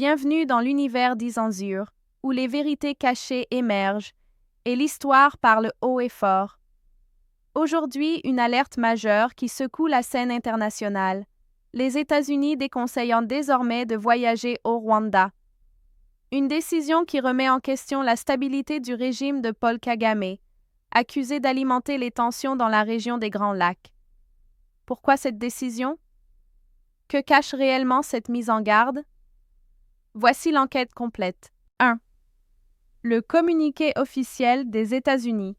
Bienvenue dans l'univers d'Izanzur, où les vérités cachées émergent et l'histoire parle haut et fort. Aujourd'hui, une alerte majeure qui secoue la scène internationale. Les États-Unis déconseillant désormais de voyager au Rwanda. Une décision qui remet en question la stabilité du régime de Paul Kagame, accusé d'alimenter les tensions dans la région des Grands Lacs. Pourquoi cette décision? Que cache réellement cette mise en garde? Voici l'enquête complète. 1. Le communiqué officiel des États-Unis.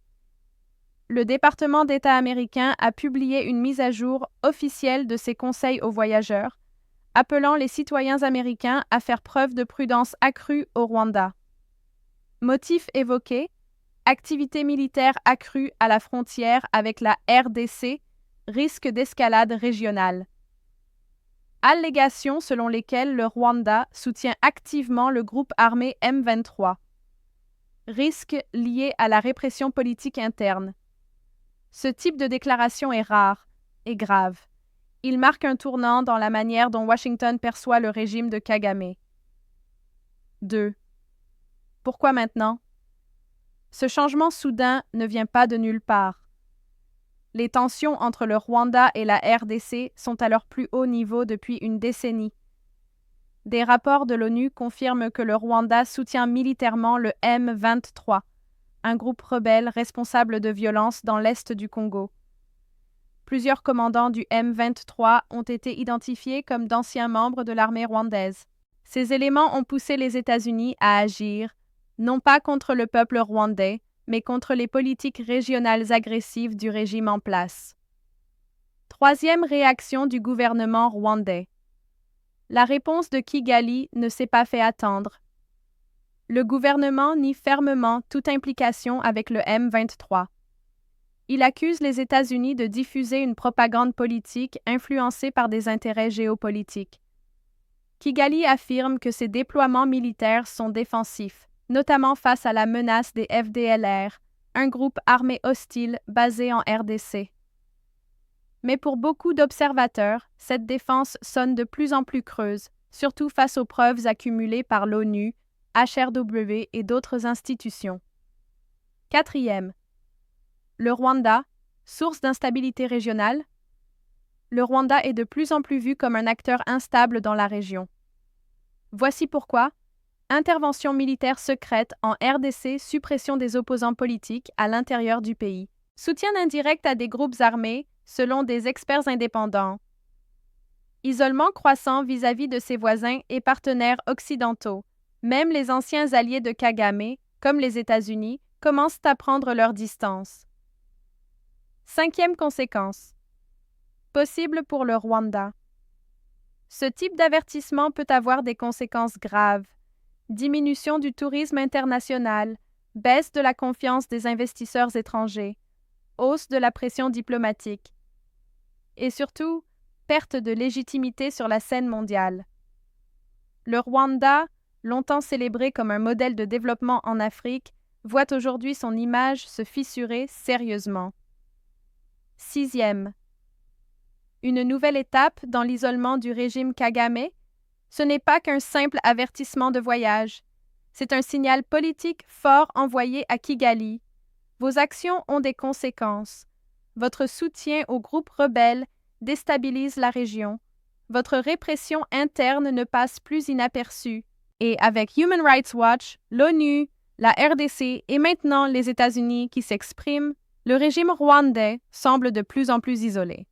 Le département d'État américain a publié une mise à jour officielle de ses conseils aux voyageurs, appelant les citoyens américains à faire preuve de prudence accrue au Rwanda. Motif évoqué: activité militaire accrue à la frontière avec la RDC, risque d'escalade régionale. Allégations selon lesquelles le Rwanda soutient activement le groupe armé M23. Risque lié à la répression politique interne. Ce type de déclaration est rare et grave. Il marque un tournant dans la manière dont Washington perçoit le régime de Kagame. 2. Pourquoi maintenant? Ce changement soudain ne vient pas de nulle part. Les tensions entre le Rwanda et la RDC sont à leur plus haut niveau depuis une décennie. Des rapports de l'ONU confirment que le Rwanda soutient militairement le M23, un groupe rebelle responsable de violences dans l'est du Congo. Plusieurs commandants du M23 ont été identifiés comme d'anciens membres de l'armée rwandaise. Ces éléments ont poussé les États-Unis à agir, non pas contre le peuple rwandais, mais contre les politiques régionales agressives du régime en place. Troisième réaction du gouvernement rwandais. La réponse de Kigali ne s'est pas fait attendre. Le gouvernement nie fermement toute implication avec le M23. Il accuse les États-Unis de diffuser une propagande politique influencée par des intérêts géopolitiques. Kigali affirme que ces déploiements militaires sont défensifs, notamment face à la menace des FDLR, un groupe armé hostile basé en RDC. Mais pour beaucoup d'observateurs, cette défense sonne de plus en plus creuse, surtout face aux preuves accumulées par l'ONU, HRW et d'autres institutions. 4. Le Rwanda, source d'instabilité régionale. Le Rwanda est de plus en plus vu comme un acteur instable dans la région. Voici pourquoi: intervention militaire secrète en RDC, suppression des opposants politiques à l'intérieur du pays, soutien indirect à des groupes armés, selon des experts indépendants. Isolement croissant vis-à-vis de ses voisins et partenaires occidentaux. Même les anciens alliés de Kagame, comme les États-Unis, commencent à prendre leur distance. 5. Conséquence. Possible pour le Rwanda. Ce type d'avertissement peut avoir des conséquences graves. Diminution du tourisme international, baisse de la confiance des investisseurs étrangers, hausse de la pression diplomatique. Et surtout, perte de légitimité sur la scène mondiale. Le Rwanda, longtemps célébré comme un modèle de développement en Afrique, voit aujourd'hui son image se fissurer sérieusement. 6. Une nouvelle étape dans l'isolement du régime Kagame? Ce n'est pas qu'un simple avertissement de voyage. C'est un signal politique fort envoyé à Kigali. Vos actions ont des conséquences. Votre soutien aux groupes rebelles déstabilise la région. Votre répression interne ne passe plus inaperçue. Et avec Human Rights Watch, l'ONU, la RDC et maintenant les États-Unis qui s'expriment, le régime rwandais semble de plus en plus isolé.